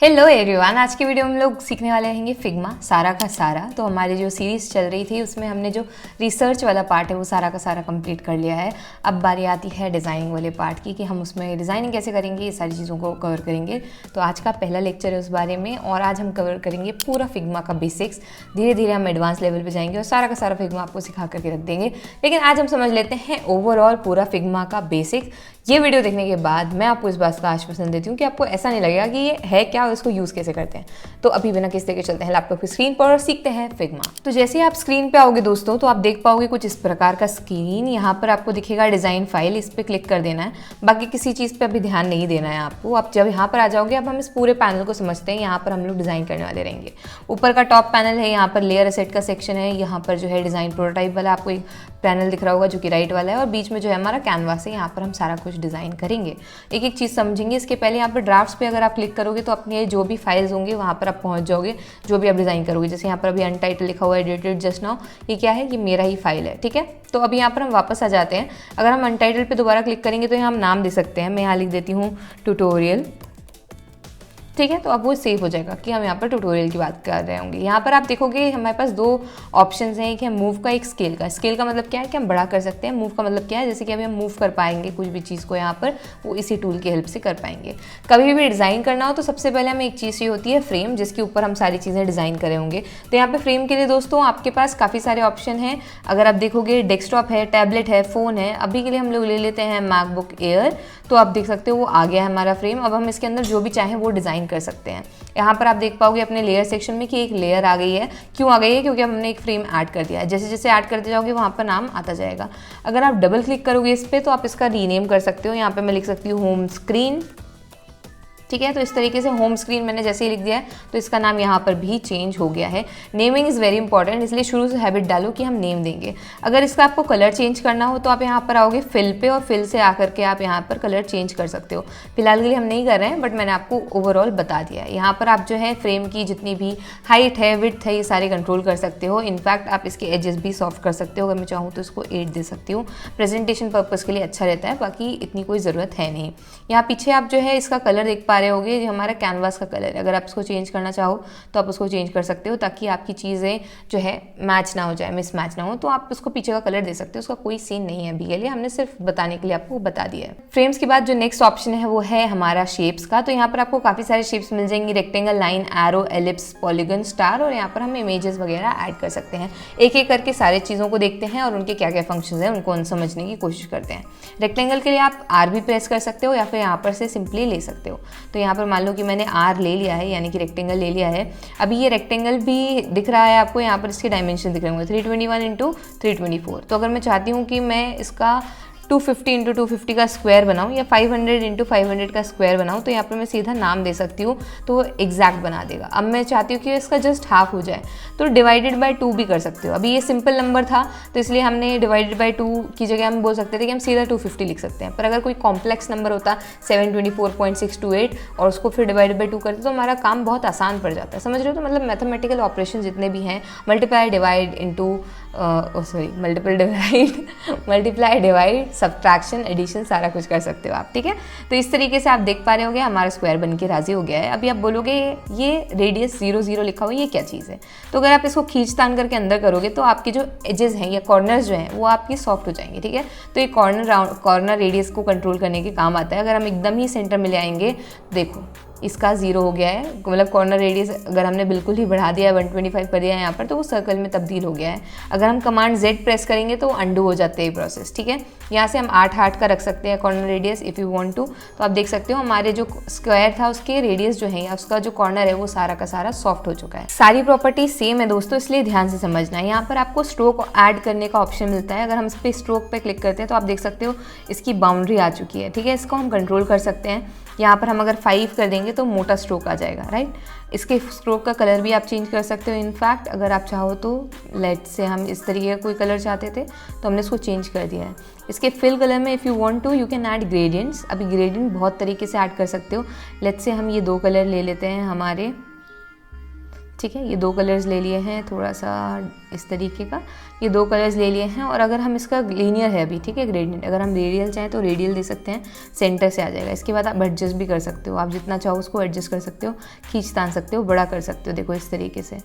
Hello everyone, आज की video में हम लोग सीखने वाले रहेंगे फिग्मा सारा का सारा। तो हमारी जो सीरीज़ चल रही थी उसमें हमने जो रिसर्च वाला पार्ट है वो सारा का सारा कंप्लीट कर लिया है। अब बारी आती है डिज़ाइनिंग वाले पार्ट की कि हम उसमें डिज़ाइनिंग कैसे करेंगे, ये सारी चीज़ों को कवर करेंगे। तो आज का पहला लेक्चर है उस बारे में और आज हम कवर करेंगे पूरा फिग्मा का बेसिक्स। धीरे धीरे हम एडवांस लेवल पर जाएंगे और सारा का सारा फिग्मा आपको सिखा करके रख देंगे। लेकिन आज हम समझ लेते हैं ओवरऑल पूरा फिग्मा का बेसिक्स। ये वीडियो देखने के बाद मैं आपको इस बात का आश्वासन देती हूँ कि आपको ऐसा नहीं लगेगा कि ये है क्या और इसको यूज़ कैसे करते हैं। तो अभी बिना किसी के चलते हैं लैपटॉप की स्क्रीन पर और सीखते हैं फिग्मा। तो जैसे ही आप स्क्रीन पे आओगे दोस्तों, तो आप देख पाओगे कुछ इस प्रकार का स्क्रीन। यहाँ पर आपको दिखेगा डिज़ाइन फाइल, इस पर क्लिक कर देना है। बाकी किसी चीज़ पे अभी ध्यान नहीं देना है आपको। आप जब यहाँ पर आ जाओगे, अब हम इस पूरे पैनल को समझते हैं। यहाँ पर हम लोग डिज़ाइन करने वाले रहेंगे। ऊपर का टॉप पैनल है, यहाँ पर लेयर एसेट का सेक्शन है। यहाँ पर जो है डिज़ाइन प्रोटोटाइप वाला आपको एक पैनल दिख रहा होगा जो कि राइट वाला है, और बीच में जो है हमारा कैनवास है। यहाँ पर हम सारा कुछ डिज़ाइन करेंगे, एक एक चीज़ समझेंगे। इसके पहले यहाँ पर ड्राफ्ट्स पे अगर आप क्लिक करोगे तो अपने जो भी फाइल्स होंगे वहाँ पर आप पहुँच जाओगे, जो भी आप डिज़ाइन करोगे। जैसे यहाँ पर अभी अनटाइटल लिखा हुआ है, एडिटेड जस्ट नाउ, ये क्या है? ये मेरा ही फाइल है, ठीक है। तो अभी यहाँ पर हम वापस आ जाते हैं। अगर हम अनटाइटल पे दोबारा क्लिक करेंगे तो यहाँ हम नाम दे सकते हैं। मैं यहाँ लिख देती हूँ ट्यूटोरियल, ठीक है। तो अब वो सेव हो जाएगा कि हम यहाँ पर ट्यूटोरियल की बात कर रहे होंगे। यहाँ पर आप देखोगे हमारे पास दो ऑप्शंस हैं, एक है मूव का, एक स्केल का। स्केल का मतलब क्या है कि हम बड़ा कर सकते हैं। मूव का मतलब क्या है, जैसे कि अभी हम मूव कर पाएंगे कुछ भी चीज़ को यहाँ पर, वो इसी टूल की हेल्प से कर पाएंगे। कभी भी डिज़ाइन करना हो तो सबसे पहले हमें एक चीज़ चाहिए होती है फ्रेम, जिसके ऊपर हम सारी चीज़ें डिज़ाइन करे होंगे। तो यहाँ पर फ्रेम के लिए दोस्तों आपके पास काफ़ी सारे ऑप्शन हैं। अगर आप देखोगे डेस्कटॉप है, टैबलेट है, फ़ोन है। अभी के लिए हम लोग ले लेते हैं मैकबुक एयर। तो आप देख सकते हो वो आ गया है हमारा फ्रेम। अब हम इसके अंदर जो भी चाहें वो डिज़ाइन कर सकते हैं। यहाँ पर आप देख पाओगे अपने लेयर सेक्शन में कि एक लेयर आ गई है। क्यों आ गई है? क्योंकि हमने एक फ्रेम ऐड कर दिया है। जैसे जैसे ऐड करते जाओगे वहाँ पर नाम आता जाएगा। अगर आप डबल क्लिक करोगे इस पर तो आप इसका रीनेम कर सकते हो। यहाँ पर मैं लिख सकती हूँ होम स्क्रीन, ठीक है। तो इस तरीके से होम स्क्रीन मैंने जैसे ही लिख दिया है तो इसका नाम यहाँ पर भी चेंज हो गया है। नेमिंग इज़ वेरी इंपॉर्टेंट, इसलिए शुरू से हैबिट डालो कि हम नेम देंगे। अगर इसका आपको कलर चेंज करना हो तो आप यहाँ पर आओगे फिल पे, और फिल से आकर के आप यहाँ पर कलर चेंज कर सकते हो। फिलहाल के लिए हम नहीं कर रहे हैं, बट मैंने आपको ओवरऑल बता दिया है। यहाँ पर आप जो है फ्रेम की जितनी भी हाइट है, विड्थ है, ये सारे कंट्रोल कर सकते हो। इनफैक्ट आप इसके एजेस भी सॉफ्ट कर सकते हो। अगर मैं चाहूँ तो इसको 8 दे सकती हूँ। प्रेजेंटेशन पर्पज़ के लिए अच्छा रहता है, बाकी इतनी कोई ज़रूरत है नहीं। यहाँ पीछे आप जो है इसका कलर देख पा रहे होगे, जो हमारा कैनवास का कलर है। अगर आप इसको चेंज करना चाहो तो आप उसको चेंज कर सकते हो, ताकि आपकी चीज़ें जो है मैच ना हो जाए, मिस मैच ना हो। तो आप उसको पीछे का कलर दे सकते हो। उसका कोई सीन नहीं है अभी के लिए, हमने सिर्फ बताने के लिए आपको बता दिया है। फ्रेम्स के बाद जो नेक्स्ट ऑप्शन है वो है हमारा शेप्स का। तो यहाँ पर आपको काफ़ी सारे शेप्स मिल जाएंगी, rectangle, line, arrow, ellipse, polygon, star, और यहाँ पर हम इमेजेस वगैरह ऐड कर सकते हैं। एक एक करके सारे चीज़ों को देखते हैं और उनके क्या क्या फंक्शंस हैं उनको समझने की कोशिश करते हैं। रेक्टेंगल के लिए आप आर भी प्रेस कर सकते हो या फिर यहाँ पर से सिंपली ले सकते हो। तो यहाँ पर मान लो कि मैंने आर ले लिया है, यानी कि रेक्टेंगल ले लिया है। अभी ये रेक्टेंगल भी दिख रहा है आपको, यहाँ पर इसके डायमेंशन दिख रहे होंगे 321 इंटू 324। तो अगर मैं चाहती हूँ कि मैं इसका 250 इंटू 250 का स्क्वायर बनाऊँ या 500 इंटू 500 का स्क्वायर बनाऊँ, तो यहाँ पर मैं सीधा नाम दे सकती हूँ, तो वो एग्जैक्ट बना देगा। अब मैं चाहती हूँ कि इसका जस्ट हाफ हो जाए, तो डिवाइडेड बाय 2 भी कर सकते हो। अभी ये सिंपल नंबर था तो इसलिए हमने डिवाइडेड बाय 2 की जगह हम बोल सकते थे कि हम सीधा 250 लिख सकते हैं। पर अगर कोई कॉम्प्लेक्स नंबर होता 724.628 और उसको फिर डिवाइडेड बाय 2 करते तो हमारा काम बहुत आसान पड़ जाता है। समझ रहे हो? तो मतलब मैथमेटिकल ऑपरेशन जितने भी हैं, multiply, divide, into multiply, divide, subtraction, addition, सारा कुछ कर सकते हो आप, ठीक है। तो इस तरीके से आप देख पा रहे होगे हमारा स्क्वायर बन के राजी हो गया है। अभी आप बोलोगे ये रेडियस 0 0 लिखा हुआ, ये क्या चीज़ है? तो अगर आप इसको खींचतान करके अंदर करोगे तो आपके जो एजेस हैं या कॉर्नर्स जो हैं वो आपकी सॉफ्ट हो जाएंगे, ठीक है। तो ये कॉर्नर रेडियस को कंट्रोल करने के काम आता है। अगर हम एकदम ही सेंटर में ले आएंगे, देखो इसका 0 हो गया है, मतलब कॉर्नर रेडियस अगर हमने बिल्कुल ही बढ़ा दिया है, 125 कर दिया है यहाँ पर, तो वो सर्कल में तब्दील हो गया है। अगर हम कमांड Z प्रेस करेंगे तो अंडू हो जाते हैं प्रोसेस, ठीक है। यहाँ से हम 8 का रख सकते हैं corner radius if you want to. तो आप देख सकते हो हमारे जो स्क्वायर था उसके रेडियस जो है या उसका जो कॉर्नर है वो सारा का सारा सॉफ्ट हो चुका है। सारी प्रॉपर्टी सेम है दोस्तों, इसलिए ध्यान से समझना है। यहाँ पर आपको स्ट्रोक ऐड करने का ऑप्शन मिलता है। अगर हम इस पर स्ट्रोक पे क्लिक करते हैं तो आप देख सकते हो इसकी बाउंड्री आ चुकी है, ठीक है। इसको हम कंट्रोल कर सकते हैं। यहाँ पर हम अगर 5 कर देंगे तो मोटा स्ट्रोक आ जाएगा, राइट। इसके स्ट्रोक का कलर भी आप चेंज कर सकते हो। इनफैक्ट अगर आप चाहो तो लेट से हम इस तरीके का कोई कलर चाहते थे तो हमने इसको चेंज कर दिया है। इसके फिल कलर में if you want to you can add gradients. अभी ग्रेडियंट बहुत तरीके से ऐड कर सकते हो। लेट से हम ये 2 कलर ले लेते हैं हमारे ठीक है, ये 2 कलर्स ले लिए हैं, थोड़ा सा इस तरीके का, ये 2 कलर्स ले लिए हैं। और अगर हम इसका लीनियर है अभी, ठीक है, ग्रेडियंट, अगर हम रेडियल चाहें तो रेडियल दे सकते हैं, सेंटर से आ जाएगा। इसके बाद आप एडजस्ट भी कर सकते हो, आप जितना चाहो उसको एडजस्ट कर सकते हो, खींच तान सकते हो, बड़ा कर सकते हो, देखो इस तरीके से।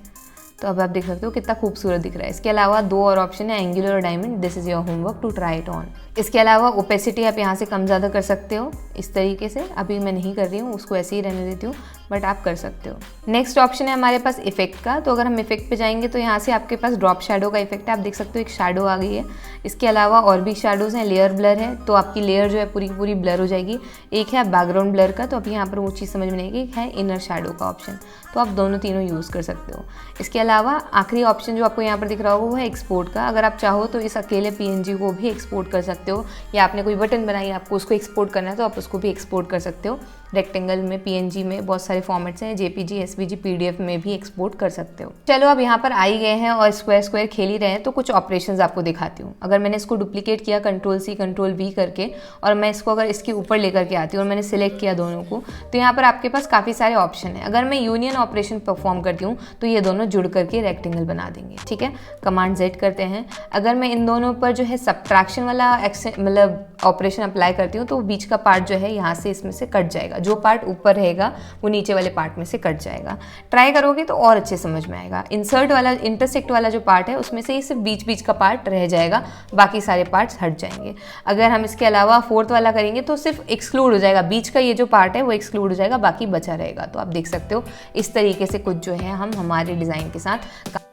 तो अब आप देख सकते हो कितना खूबसूरत दिख रहा है। इसके अलावा 2 और ऑप्शन है, एंगुलर और diamond. This is your homework to try it on. इसके अलावा ओपेसिटी आप यहाँ से कम ज़्यादा कर सकते हो इस तरीके से। अभी मैं नहीं कर रही हूँ, उसको ऐसे ही रहने देती हूँ, बट आप कर सकते हो। नेक्स्ट ऑप्शन है हमारे पास इफेक्ट का। तो अगर हम इफेक्ट पे जाएंगे तो यहाँ से आपके पास ड्रॉप शैडो का इफेक्ट है, आप देख सकते हो एक शैडो आ गई है। इसके अलावा और भी शैडोज़ हैं, लेयर ब्लर है, तो आपकी लेयर जो है पूरी की पूरी ब्लर हो जाएगी। एक है बैकग्राउंड ब्लर का, तो अभी यहाँ पर वो चीज़ समझ में नहीं आएगी। एक है इनर शैडो का ऑप्शन, तो आप दोनों तीनों यूज़ कर सकते हो। इसके अलावा आखिरी ऑप्शन जो आपको यहाँ पर दिख रहा होगा वो है एक्सपोर्ट का। अगर आप चाहो तो इस अकेले PNG को भी एक्सपोर्ट कर सकते हो, या आपने कोई बटन बनाई आपको उसको एक्सपोर्ट करना है तो आप उसको भी एक्सपोर्ट कर सकते हो। रेक्टेंगल में, PNG में बहुत सारे फॉर्मेट्स हैं, JPG, SVG, PDF में भी एक्सपोर्ट कर सकते हो। चलो अब यहाँ पर आ ही गए हैं और स्क्वायर खेल ही रहे हैं, तो कुछ ऑपरेशंस आपको दिखाती हूँ। अगर मैंने इसको डुप्लीकेट किया Ctrl+C Ctrl+V करके, और मैं इसको अगर इसके ऊपर लेकर के आती हूँ और मैंने सिलेक्ट किया दोनों को, तो यहाँ पर आपके पास काफ़ी सारे ऑप्शन है। अगर मैं यूनियन ऑपरेशन परफॉर्म करती हूँ तो ये दोनों जुड़ करके रेक्टेंगल बना देंगे, ठीक है। कमांड Z करते हैं। अगर मैं इन दोनों पर जो है सब्ट्रैक्शन वाला मतलब ऑपरेशन अप्लाई करती हूँ तो बीच का पार्ट जो है यहाँ से इसमें से कट जाएगा, जो पार्ट ऊपर रहेगा वो नीचे वाले पार्ट में से कट जाएगा। ट्राई करोगे तो और अच्छे समझ में आएगा। इंसर्ट वाला, इंटरसेक्ट वाला जो पार्ट है उसमें से ही सिर्फ बीच बीच का पार्ट रह जाएगा, बाकी सारे पार्ट्स हट जाएंगे। अगर हम इसके अलावा 4th वाला करेंगे तो सिर्फ एक्सक्लूड हो जाएगा, बीच का ये जो पार्ट है वो एक्सक्लूड हो जाएगा, बाकी बचा रहेगा। तो आप देख सकते हो इस तरीके से कुछ जो है हम हमारे डिज़ाइन के साथ।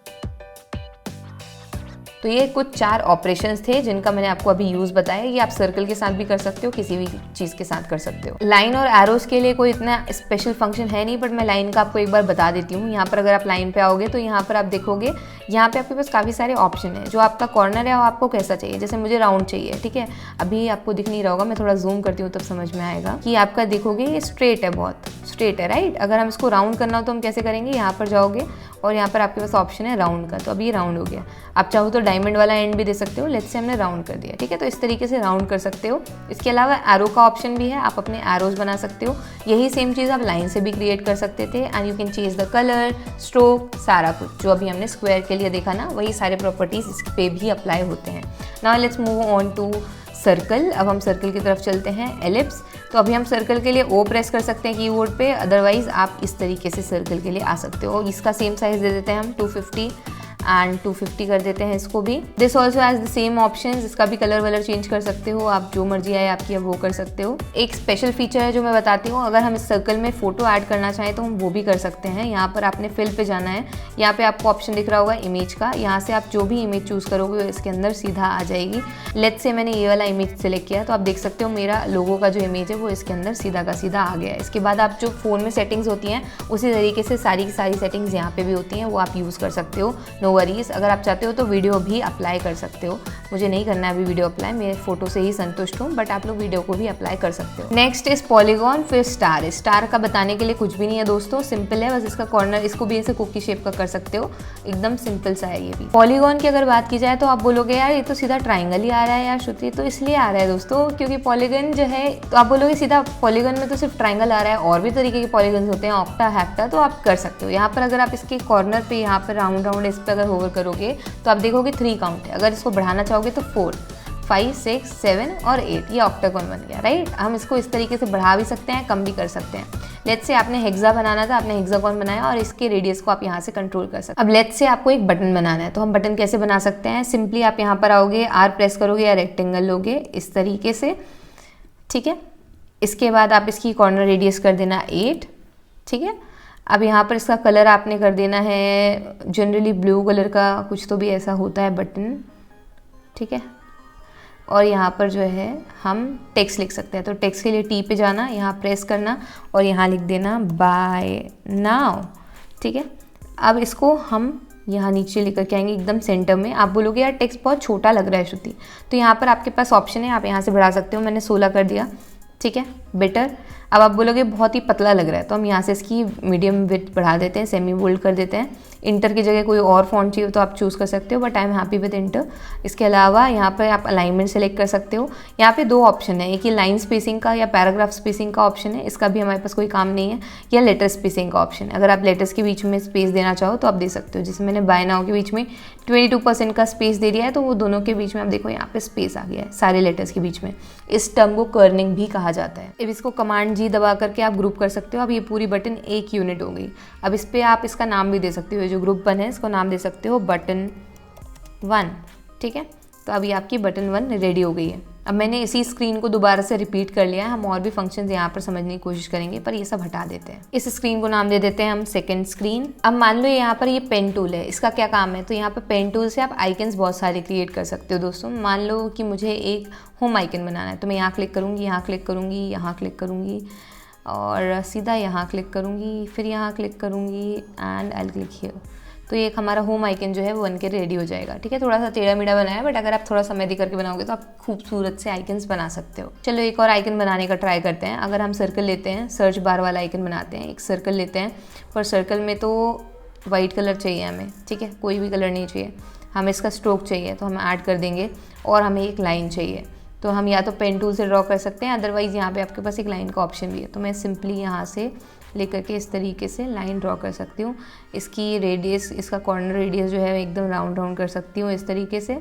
तो ये कुछ 4 ऑपरेशंस थे जिनका मैंने आपको अभी यूज़ बताया। ये आप सर्कल के साथ भी कर सकते हो, किसी भी चीज़ के साथ कर सकते हो। लाइन और एरोज के लिए कोई इतना स्पेशल फंक्शन है नहीं, बट मैं लाइन का आपको एक बार बता देती हूँ। यहाँ पर अगर आप लाइन पे आओगे तो यहाँ पर आप देखोगे, यहाँ पे आपके पास काफ़ी सारे ऑप्शन है। जो आपका कॉर्नर है वो आपको कैसा चाहिए, जैसे मुझे राउंड चाहिए, ठीक है। अभी आपको दिख नहीं रहा होगा, मैं थोड़ा जूम करती हूँ तब समझ में आएगा कि आपका देखोगे ये स्ट्रेट है, बहुत स्ट्रेट है, राइट। अगर हम इसको राउंड करना हो तो हम कैसे करेंगे, यहाँ पर जाओगे और यहाँ पर आपके पास ऑप्शन है राउंड का, तो अब ये राउंड हो गया। आप चाहो तो डायमंड वाला एंड भी दे सकते हो, लेट्स से हमने राउंड कर दिया, ठीक है। तो इस तरीके से राउंड कर सकते हो। इसके अलावा एरो का ऑप्शन भी है, आप अपने एरोज बना सकते हो। यही सेम चीज़ आप लाइन से भी क्रिएट कर सकते थे। And you can change the colour, stroke, सारा कुछ जो अभी हमने स्क्वायर के लिए देखा ना, वही सारे प्रॉपर्टीज इस पे भी अप्लाई होते हैं। Now let's move on to circle. अब हम सर्कल की तरफ चलते हैं। एलिप्स, तो अभी हम सर्कल के लिए O प्रेस कर सकते हैं कीबोर्ड पे, अदरवाइज आप इस तरीके से सर्कल के लिए आ सकते हो। इसका सेम साइज दे देते हैं हम 250 एंड 250 कर देते हैं इसको भी। This also has the same option, इसका भी कलर वलर चेंज कर सकते हो आप, जो मर्जी आए आपकी अब वो कर सकते हो। एक स्पेशल फीचर है जो मैं बताती हूँ, अगर हम इस सर्कल में फोटो ऐड करना चाहें तो हम वो भी कर सकते हैं। यहाँ पर आपने फिल पे जाना है, यहाँ पे आपको ऑप्शन दिख रहा होगा इमेज का, यहाँ से आप जो भी इमेज चूज़ करोगे इसके अंदर सीधा आ जाएगी। लेट्स से मैंने ये वाला इमेज सेलेक्ट किया, तो आप देख सकते हो मेरा लोगो का जो इमेज है वो इसके अंदर सीधा का सीधा आ गया है। इसके बाद आप जो फ़ोन में सेटिंग्स होती हैं उसी तरीके से सारी की सारी सेटिंग्स यहाँ पे भी होती हैं, वो आप यूज़ कर सकते हो, नो वरीज। अगर आप चाहते हो तो वीडियो भी अप्लाई कर सकते हो, मुझे नहीं करना है अभी वीडियो अप्लाई, मैं फोटो से ही संतुष्ट हूँ, बट आप लोग वीडियो को भी अप्लाई कर सकते हो। नेक्स्ट इज पॉलीगॉन, फिर स्टार। स्टार का बताने के लिए कुछ भी नहीं है दोस्तों, सिंपल है, बस इसका कॉर्नर, इसको भी ऐसे कुकी शेप का कर सकते हो, एकदम सिंपल सा है ये भी। पॉलीगॉन की अगर बात की जाए तो आप बोलोगे यार ये तो सीधा ट्राइंगल ही आ रहा है यार श्रुति, तो इसलिए आ रहा है दोस्तों क्योंकि पॉलीगन जो है, तो आप बोलोगे सीधा पॉलीगन में तो सिर्फ ट्राइंगल आ रहा है, और भी तरीके के पॉलीगन होते हैं, ऑक्टा, हेक्टा, तो आप कर सकते हो। यहाँ पर अगर आप इसके कॉर्नर पे यहाँ पर राउंड इस पर अगर होवर करोगे तो आप देखोगे 3 काउंट है। अगर इसको बढ़ाना चाहोगे तो 4, 5, 6, 7 और 8, ये ऑक्टागोन बन गया, राइट। हम इसको इस तरीके से बढ़ा भी सकते हैं, कम भी कर सकते हैं। लेट्स से आपने हेक्सा बनाना था, आपने हेक्सागोन बनाया और इसके रेडियस को आप यहाँ से कंट्रोल कर सकते हैं। अब लेट्स से आपको एक बटन बनाना है, तो हम बटन कैसे बना सकते हैं, सिंपली आप यहाँ पर आओगे, R प्रेस करोगे या रेक्टेंगल लोगे इस तरीके से, ठीक है। इसके बाद आप इसकी कॉर्नर रेडियस कर देना 8, ठीक है। अब यहाँ पर इसका कलर आपने कर देना है जनरली ब्लू कलर का, कुछ तो भी ऐसा होता है बटन, ठीक है। और यहाँ पर जो है हम टेक्स्ट लिख सकते हैं, तो टेक्स्ट के लिए T पे जाना, यहाँ प्रेस करना और यहाँ लिख देना बाय नाउ, ठीक है। अब इसको हम यहाँ नीचे लेकर के आएंगे एकदम सेंटर में। आप बोलोगे यार टेक्स्ट बहुत छोटा लग रहा है श्रुति, तो यहाँ पर आपके पास ऑप्शन है, आप यहाँ से बढ़ा सकते हो, मैंने 16 कर दिया, ठीक है, बेटर। अब आप बोलोगे बहुत ही पतला लग रहा है, तो हम यहाँ से इसकी मीडियम विड्थ बढ़ा देते हैं, सेमी बोल्ड कर देते हैं। इंटर की जगह कोई और फॉन्ट चाहिए तो आप चूज़ कर सकते हो, but I am happy with inter. इसके अलावा यहाँ पर आप अलाइनमेंट सेलेक्ट कर सकते हो। यहाँ पे 2 ऑप्शन है, एक ये लाइन स्पेसिंग का या पैराग्राफ स्पेसिंग का ऑप्शन है, इसका भी हमारे पास कोई काम नहीं है, या लेटर स्पेसिंग का ऑप्शन है। अगर आप लेटर्स के बीच में स्पेस देना चाहो तो आप दे सकते हो। जैसे मैंने बाय नाउ के बीच में 22% का स्पेस दे दिया है, तो वो दोनों के बीच में आप देखो यहाँ पे स्पेस आ गया है सारे लेटर्स के बीच में। इस टर्म को कर्निंग भी कहा जाता है। अब इसको कमांड जी दबा करके आप ग्रुप कर सकते हो। अब ये पूरी बटन एक यूनिट हो गई। अब इस पर आप इसका नाम भी दे सकते हो, जो ग्रुप 1 है इसको नाम दे सकते हो बटन 1, ठीक है। तो अभी आपकी बटन 1 रेडी हो गई है। अब मैंने इसी स्क्रीन को दोबारा से रिपीट कर लिया है। हम और भी फंक्शंस यहाँ पर समझने की कोशिश करेंगे, पर ये सब हटा देते हैं। इस स्क्रीन को नाम दे देते हैं हम सेकंड स्क्रीन। अब मान लो यहाँ पर ये पेन टूल है, इसका क्या काम है, तो यहाँ पर पेन टूल से आप आइकन्स बहुत सारे क्रिएट कर सकते हो दोस्तों। मान लो कि मुझे एक होम आइकन बनाना है, तो मैं यहाँ क्लिक करूँगी, यहाँ क्लिक करूँगी, यहाँ क्लिक करूँगी और सीधा यहाँ क्लिक करूँगी, फिर यहाँ क्लिक करूँगी एंड आई क्लिक हियर। तो ये एक हमारा होम आइकन जो है वो बन के रेडी हो जाएगा, ठीक है। थोड़ा सा टेढ़ा मेढ़ा बनाया है, बट अगर आप थोड़ा समय दे करके बनाओगे तो आप खूबसूरत से आइकन्स बना सकते हो। चलो एक और आइकन बनाने का ट्राई करते हैं। अगर हम सर्कल लेते हैं, सर्च बार वाला आइकन बनाते हैं, एक सर्कल लेते हैं, पर सर्कल में तो वाइट कलर चाहिए हमें, ठीक है, कोई भी कलर नहीं चाहिए, हमें इसका स्ट्रोक चाहिए, तो हम ऐड कर देंगे। और हमें एक लाइन चाहिए, तो हम या तो पेन टूल से ड्रॉ कर सकते हैं, अदरवाइज़ यहाँ पे आपके पास एक लाइन का ऑप्शन भी है। तो मैं सिंपली यहाँ से लेकर के इस तरीके से लाइन ड्रॉ कर सकती हूँ। इसकी रेडियस, इसका कॉर्नर रेडियस जो है एकदम राउंड कर सकती हूँ इस तरीके से।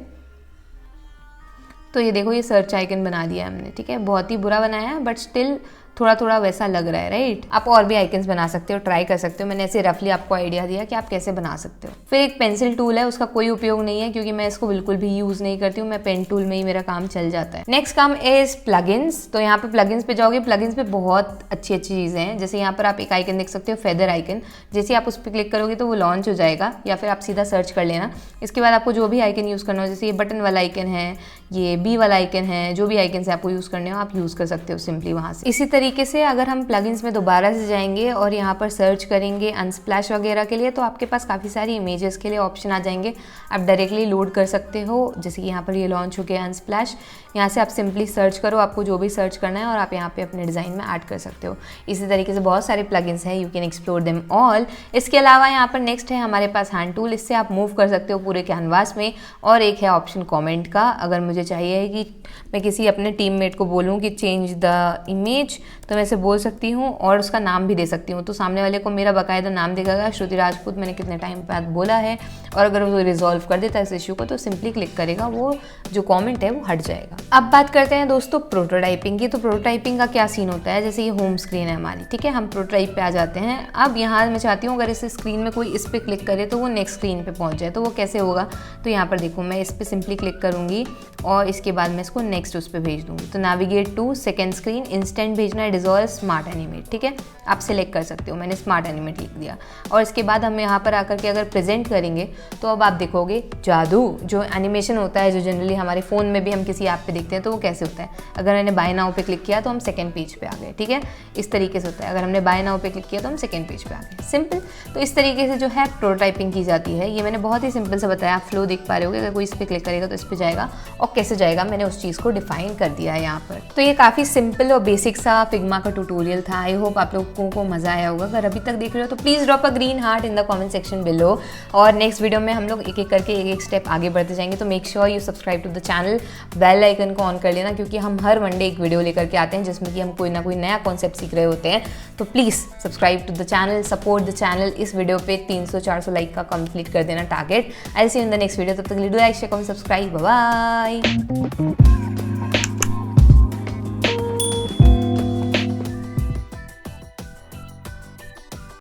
तो ये देखो, ये सर्च आइकन बना दिया हमने, ठीक है। बहुत ही बुरा बनाया है, बट स्टिल थोड़ा थोड़ा वैसा लग रहा है, राइट। आप और भी आइकन्स बना सकते हो, ट्राई कर सकते हो। मैंने ऐसे रफली आपको आइडिया दिया कि आप कैसे बना सकते हो। फिर एक पेंसिल टूल है, उसका कोई उपयोग नहीं है क्योंकि मैं इसको बिल्कुल भी यूज़ नहीं करती हूँ, मैं पेन टूल में ही मेरा काम चल जाता है। नेक्स्ट काम इज प्लगइन्स। तो यहाँ पे प्लगइन्स पे जाओगे, प्लगइन्स पे बहुत अच्छी चीज़ें हैं। जैसे यहाँ पर आप एक आइकन देख सकते हो, फेदर आइकन। जैसे आप उस पर क्लिक करोगे तो वो लॉन्च हो जाएगा, या फिर आप सीधा सर्च कर लेना। इसके बाद आपको जो भी आइकन यूज़ करना हो, जैसे ये बटन वाला आइकन है, ये बी वाला आइकन है, जो भी आइकन से आपको यूज़ करने हो आप यूज़ कर सकते हो सिंपली वहाँ से। इसी तरीके से अगर हम प्लगइन्स में दोबारा से जाएंगे और यहाँ पर सर्च करेंगे अनस्प्लैश वगैरह के लिए, तो आपके पास काफ़ी सारी इमेजेस के लिए ऑप्शन आ जाएंगे। आप डायरेक्टली लोड कर सकते हो, जैसे कि यहाँ पर ये लॉन्च हो गया अनस्प्लैश। यहाँ से आप सिंपली सर्च करो आपको जो भी सर्च करना है और आप यहाँ पे अपने डिज़ाइन में ऐड कर सकते हो। इसी तरीके से बहुत सारे प्लगइन्स हैं, you can explore them all. इसके अलावा यहाँ पर नेक्स्ट है हमारे पास हैंड टूल। इससे आप मूव कर सकते हो पूरे कैनवास में। और एक है ऑप्शन कॉमेंट का। अगर मुझे चाहिए कि मैं किसी अपने टीममेट को बोलूँ कि चेंज द इमेज, तो मैं इसे बोल सकती हूँ और उसका नाम भी दे सकती हूँ। तो सामने वाले को मेरा बाकायदा नाम दिखेगा, श्रुति राजपूत मैंने कितने टाइम बाद बोला है। और अगर वो रिजॉल्व कर देता है इस इशू को, तो सिंपली क्लिक करेगा, वो जो कमेंट है वो हट जाएगा। अब बात करते हैं दोस्तों प्रोटोटाइपिंग की। तो प्रोटोटाइपिंग का क्या सीन होता है, जैसे ये होम स्क्रीन है हमारी, ठीक है, हम प्रोटोटाइप पे आ जाते हैं। अब यहाँ मैं चाहती हूँ अगर इस स्क्रीन में कोई इस पर क्लिक करे तो वो नेक्स्ट स्क्रीन पे पहुँच जाए, तो वो कैसे होगा। तो यहाँ पर देखो, मैं इस पर सिंपली क्लिक करूँगी और इसके बाद मैं इसको नेक्स्ट उस पर भेज दूँगी। तो navigate to second screen, instant भेजना है, डिज़ॉल्व स्मार्ट एनिमेट, ठीक है, आप सिलेक्ट कर सकते हो। मैंने स्मार्ट एनिमेट लिख दिया। और इसके बाद हम यहाँ पर आकर के अगर प्रेजेंट करेंगे तो अब आप देखोगे जादू, जो एनिमेशन होता है, जो जनरली हमारे फ़ोन में भी हम किसी ऐप पे देखते हैं, तो वो कैसे होता है। अगर मैंने बाय नाउ पे क्लिक किया तो हम सेकंड पेज पे आ गए, ठीक है, इस तरीके से होता है। अगर हमने बाय नाउ पे क्लिक किया तो हम सेकंड पेज पे आ गए, सिंपल। तो इस तरीके से जो है प्रोटोटाइपिंग की जाती है। ये मैंने बहुत ही सिंपल से बताया, आप फ्लो देख पा रहे होगे। अगर कोई इस पर क्लिक करेगा तो इस पर जाएगा, और कैसे जाएगा मैंने उस चीज़ को डिफाइन कर दिया है यहाँ पर। तो ये काफ़ी सिंपल और बेसिक सा फिग्मा का ट्यूटोरियल था। आई होप आप लोगों को मज़ा आया होगा। अगर अभी तक देख रहे हो तो please drop a green heart in the comment section below. और नेक्स्ट वीडियो में हम लोग एक एक करके एक स्टेप आगे बढ़ते जाएंगे। तो make sure you subscribe to the channel, bell icon को ऑन कर लेना, क्योंकि हम हर मंडे एक वीडियो लेकर के आते हैं जिसमें कि हम कोई ना कोई नया कॉन्सेप्ट सीख रहे होते हैं। तो please subscribe to the channel, support the channel. इस वीडियो पे 300-400 लाइक का कंप्लीट कर देना target. I see you in the next video. तब तक के लिए do like, share, comment, subscribe. Bye bye.